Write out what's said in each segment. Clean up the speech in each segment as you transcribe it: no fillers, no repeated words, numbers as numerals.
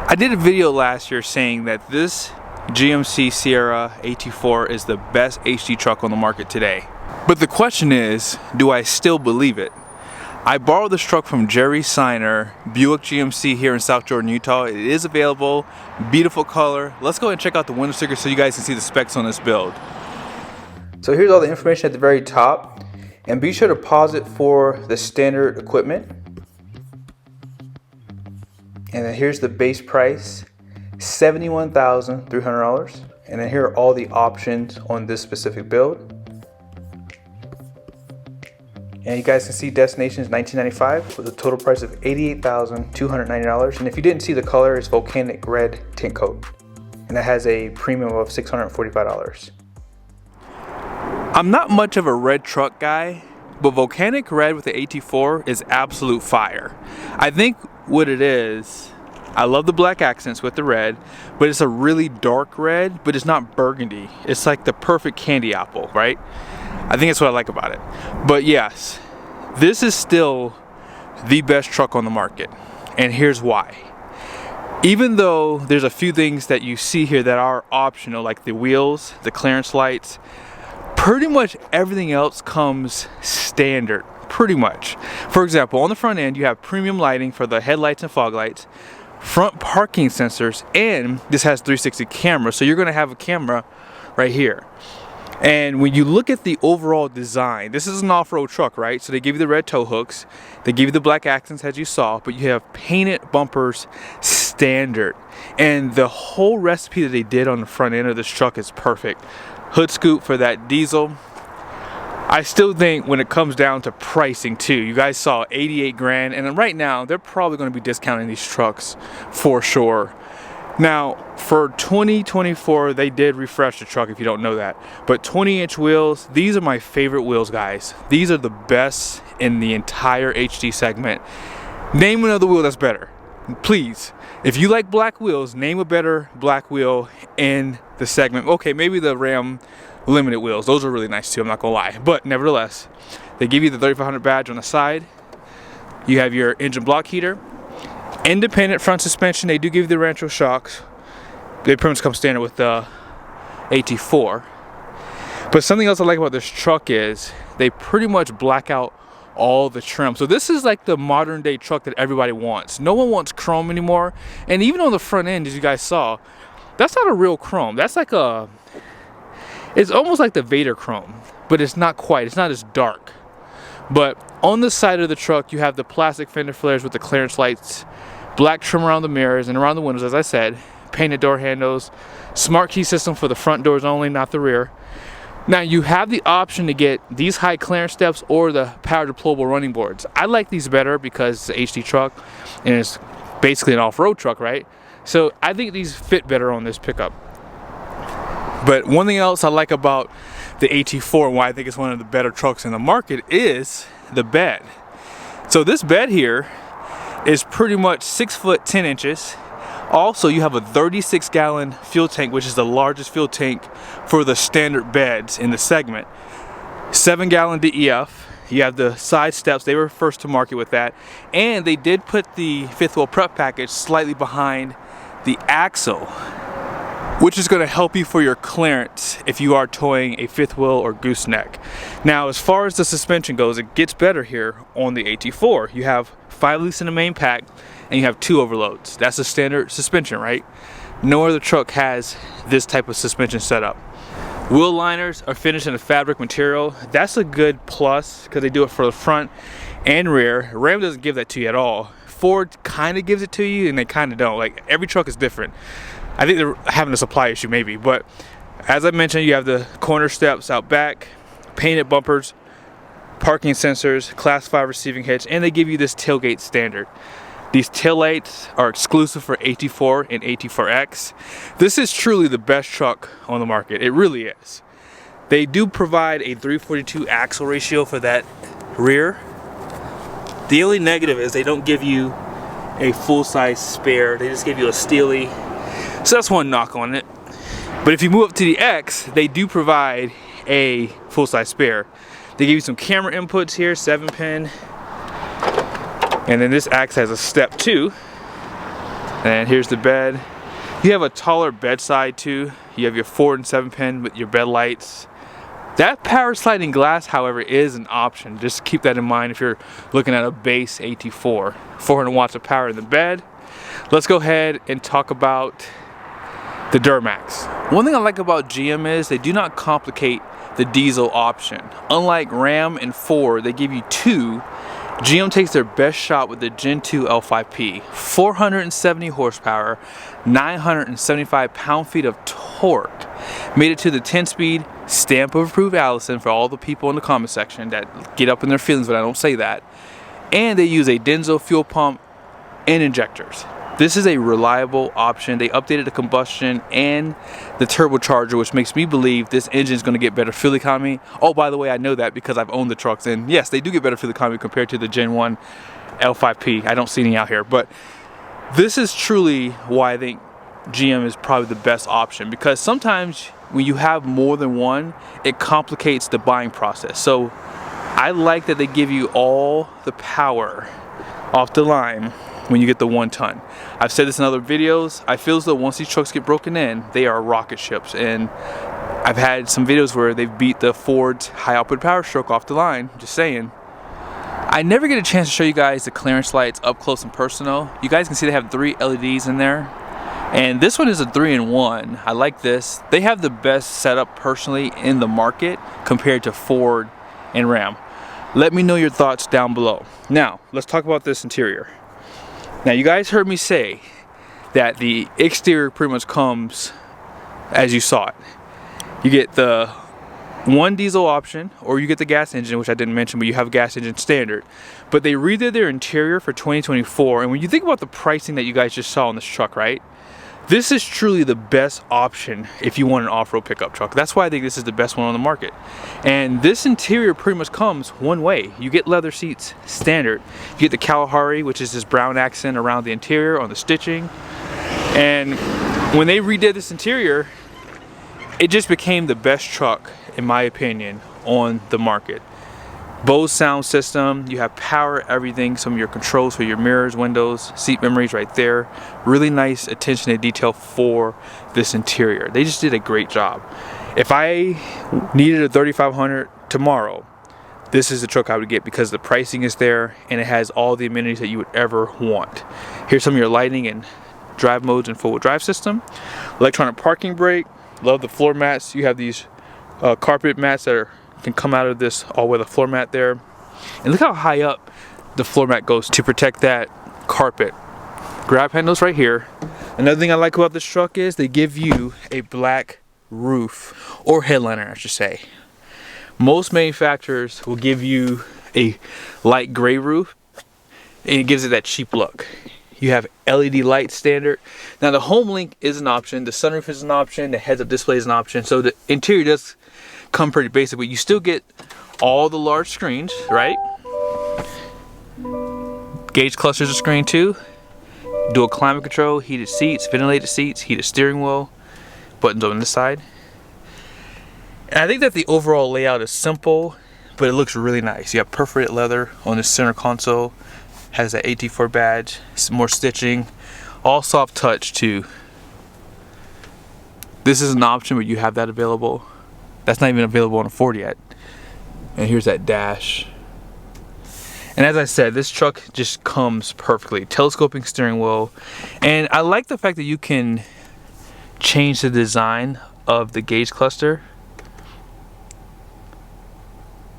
I did a video last year saying that this GMC Sierra AT4 is the best HD truck on the market today. But the question is, do I still believe it? I borrowed this truck from Jerry Seiner, Buick GMC here in South Jordan, Utah. It is available, beautiful color. Let's go ahead and check out the window sticker so you guys can see the specs on this build. So here's all the information at the very top, and be sure to pause it for the standard equipment. And then here's the base price, $71,300. And then here are all the options on this specific build. And you guys can see destination is $1995 with a total price of $88,290. And if you didn't see the color, it's volcanic red tint coat. And that has a premium of $645. I'm not much of a red truck guy, but volcanic red with the AT4 is absolute fire. I think what it is, I love the black accents with the red, but it's a really dark red, but it's not burgundy. It's like the perfect candy apple, right? I think that's what I like about it. But yes, this is still the best truck on the market, and here's why. Even though there's a few things that you see here that are optional, like the wheels, the clearance lights, pretty much everything else comes standard, pretty much. For example, on the front end, you have premium lighting for the headlights and fog lights, front parking sensors, and this has 360 camera, so you're gonna have a camera right here. And when you look at the overall design, this is an off-road truck, right? So they give you the red tow hooks, they give you the black accents as you saw, but you have painted bumpers standard. And the whole recipe that they did on the front end of this truck is perfect. Hood scoop for that diesel. I still think when it comes down to pricing too, you guys saw 88 grand, and right now they're probably going to be discounting these trucks for sure. Now for 2024, they did refresh the truck if you don't know that, but 20-inch wheels, these are my favorite wheels, guys. These are the best in the entire HD segment. Name another wheel that's better, please. If you like black wheels, name a better black wheel in the segment. Okay, maybe the Ram limited wheels, those are really nice too, I'm not gonna lie, but nevertheless, they give you the 3500 badge on the side. You have your engine block heater, independent front suspension. They do give you the Rancho shocks. They pretty much come standard with the AT4. But something else I like about this truck is they pretty much black out all the trim. So this is like the modern day truck that everybody wants. No one wants chrome anymore. And even on the front end, as you guys saw, that's not a real chrome. That's like a, it's almost like the Vader chrome, but it's not quite, it's not as dark. But on the side of the truck, you have the plastic fender flares with the clearance lights, black trim around the mirrors and around the windows, as I said, painted door handles, smart key system for the front doors only, not the rear. Now you have the option to get these high clearance steps or the power deployable running boards. I like these better because it's an HD truck and it's basically an off-road truck, right? So I think these fit better on this pickup. But one thing else I like about the AT4 and why I think it's one of the better trucks in the market is the bed. So this bed here is pretty much 6 foot 10 inches. Also, you have a 36-gallon fuel tank, which is the largest fuel tank for the standard beds in the segment. 7-gallon DEF. You have the side steps. They were first to market with that. And they did put the fifth wheel prep package slightly behind the axle, which is going to help you for your clearance if you are towing a fifth wheel or gooseneck. Now, as far as the suspension goes, it gets better here on the AT4. You have 5 loops in the main pack, and you have 2 overloads. That's a standard suspension, right? No other truck has this type of suspension setup. Wheel liners are finished in a fabric material. That's a good plus because they do it for the front and rear. Ram doesn't give that to you at all. Ford kind of gives it to you, and they kind of don't. Like, every truck is different. I think they're having a supply issue maybe, but as I mentioned, you have the corner steps out back, painted bumpers, parking sensors, class 5 receiving hitch, and they give you this tailgate standard. These taillights are exclusive for AT4 and AT4X. This is truly the best truck on the market. It really is. They do provide a 342 axle ratio for that rear. The only negative is they don't give you a full-size spare. They just give you a Steely. So that's one knock on it. But if you move up to the X, they do provide a full-size spare. They give you some camera inputs here, 7-pin. And then this X has a step 2. And here's the bed. You have a taller bedside too. You have your 4 and 7 pin with your bed lights. That power sliding glass, however, is an option. Just keep that in mind if you're looking at a base AT4. 400 watts of power in the bed. Let's go ahead and talk about the Duramax. One thing I like about GM is they do not complicate the diesel option. Unlike Ram and Ford, they give you 2. GM takes their best shot with the Gen 2 L5P. 470 horsepower, 975 pound-feet of torque. Made it to the 10-speed stamp of approved Allison for all the people in the comment section that get up in their feelings when I don't say that. And they use a Denso fuel pump and injectors. This is a reliable option. They updated the combustion and the turbocharger, which makes me believe this engine is going to get better fuel economy. Oh, by the way, I know that because I've owned the trucks, and yes, they do get better fuel economy compared to the Gen 1 L5P. I don't see any out here, but this is truly why I think GM is probably the best option, because sometimes when you have more than one, it complicates the buying process. So I like that they give you all the power off the line when you get the 1 ton. I've said this in other videos. I feel as though once these trucks get broken in, they are rocket ships. And I've had some videos where they've beat the Ford's high output power stroke off the line. Just saying. I never get a chance to show you guys the clearance lights up close and personal. You guys can see they have 3 LEDs in there. And this one is a 3-in-1. I like this. They have the best setup personally in the market compared to Ford and Ram. Let me know your thoughts down below. Now, let's talk about this interior. Now, you guys heard me say that the exterior pretty much comes as you saw it. You get the 1 diesel option, or you get the gas engine, which I didn't mention, but you have a gas engine standard. But they redid their interior for 2024, and when you think about the pricing that you guys just saw on this truck, right? This is truly the best option if you want an off-road pickup truck. That's why I think this is the best one on the market. And this interior pretty much comes one way. You get leather seats standard. You get the Kalahari, which is this brown accent around the interior on the stitching. And when they redid this interior, it just became the best truck, in my opinion, on the market. Bose sound system, you have power, everything, some of your controls for your mirrors, windows, seat memories right there. Really nice attention to detail for this interior. They just did a great job. If I needed a 3500 tomorrow, this is the truck I would get because the pricing is there and it has all the amenities that you would ever want. Here's some of your lighting and drive modes and four-wheel drive system. Electronic parking brake. Love the floor mats. You have these carpet mats that can come out of this all-weather floor mat there. And look how high up the floor mat goes to protect that carpet. Grab handles right here. Another thing I like about this truck is they give you a black roof, or headliner I should say. Most manufacturers will give you a light gray roof and it gives it that cheap look. You have LED light standard. Now the home link is an option, the sunroof is an option, the heads-up display is an option. So the interior does come pretty basic, but you still get all the large screens, right? Gauge clusters of screen too. Dual climate control, heated seats, ventilated seats, heated steering wheel, buttons on this side. And I think that the overall layout is simple, but it looks really nice. You have perforated leather on the center console, has that AT4 badge, some more stitching, all soft touch too. This is an option, but you have that available. That's not even available on a Ford yet. And here's that dash. And as I said, this truck just comes perfectly. Telescoping steering wheel. And I like the fact that you can change the design of the gauge cluster.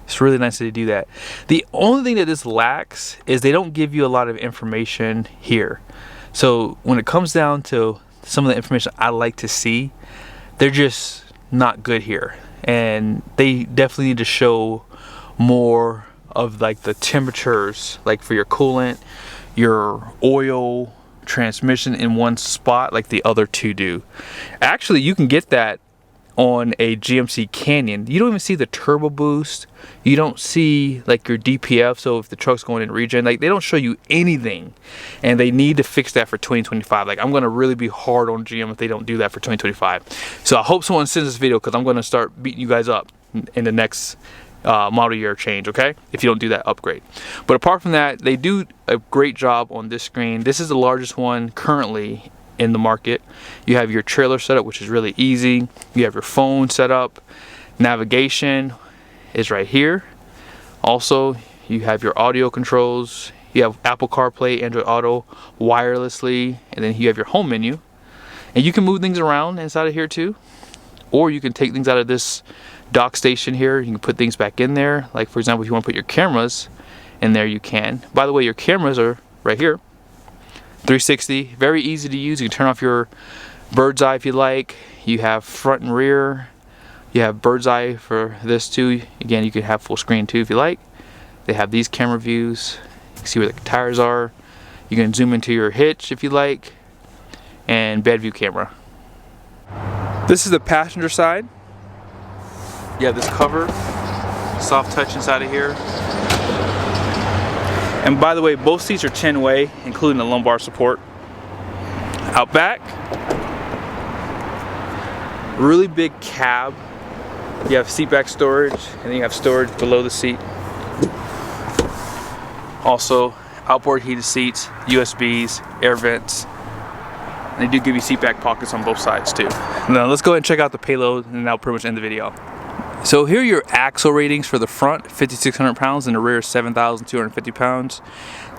It's really nice that they do that. The only thing that this lacks is they don't give you a lot of information here. So when it comes down to some of the information I like to see, they're just not good here. And they definitely need to show more of like the temperatures, like for your coolant, your oil, transmission in one spot like the other two do. Actually, you can get that on a GMC Canyon. You don't even see the turbo boost. You don't see like your DPF, so if the truck's going in regen, like they don't show you anything. And they need to fix that for 2025. Like I'm gonna really be hard on GM if they don't do that for 2025. So I hope someone sends this video because I'm gonna start beating you guys up in the next model year change, okay, if you don't do that upgrade. But apart from that, they do a great job on this screen. This is the largest one currently in the market. You have your trailer setup, which is really easy. You have your phone set up. Navigation is right here. Also, you have your audio controls. You have Apple CarPlay, Android Auto wirelessly, and then you have your home menu. And you can move things around inside of here too, or you can take things out of this dock station here. You can put things back in there. Like for example, if you want to put your cameras in there, you can. By the way, your cameras are right here. 360, very easy to use. You can turn off your bird's eye if you like. You have front and rear. You have bird's eye for this too. Again, you can have full screen too if you like. They have these camera views. You can see where the tires are. You can zoom into your hitch if you like. And bed view camera. This is the passenger side. You have this cover, soft touch inside of here. And by the way, both seats are 10-way, including the lumbar support. Out back, really big cab. You have seat back storage, and then you have storage below the seat. Also, outboard heated seats, USBs, air vents. And they do give you seat back pockets on both sides too. Now let's go ahead and check out the Payload, and that'll pretty much end the video. So here are your axle ratings for the front, 5,600 pounds, and the rear, 7,250 pounds.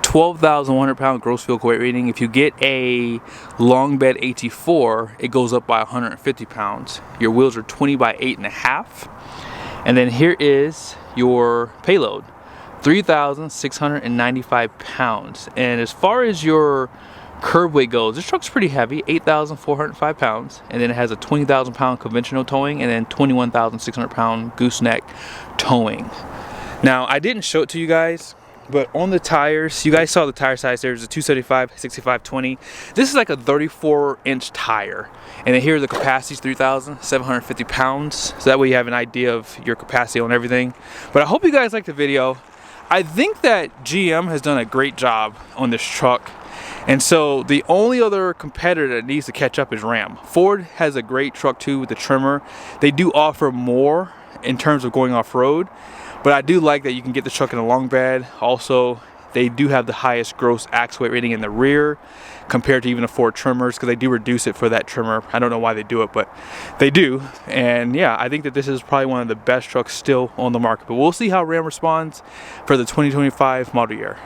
12,100 pound gross vehicle weight rating. If you get a long bed AT4, it goes up by 150 pounds. Your wheels are 20 by 8.5. And then here is your Payload, 3,695 pounds. And as far as your curb weight goes, this truck's pretty heavy, 8,405 pounds, and then it has a 20,000 pound conventional towing and then 21,600 pound gooseneck towing. Now I didn't show it to you guys, but on the tires, you guys saw the tire size. There's a 275, 65, 20. This is like a 34-inch tire, and then here the capacity is 3,750 pounds, so that way you have an idea of your capacity on everything. But I hope you guys liked the video. I think that GM has done a great job on this truck. And so the only other competitor that needs to catch up is Ram. Ford has a great truck too with the trimmer. They do offer more in terms of going off-road, but I do like that you can get the truck in a long bed. Also, they do have the highest gross axle weight rating in the rear compared to even the Ford trimmers, because they do reduce it for that trimmer. I don't know why they do it, but they do. And yeah, I think that this is probably one of the best trucks still on the market. But we'll see how Ram responds for the 2025 model year.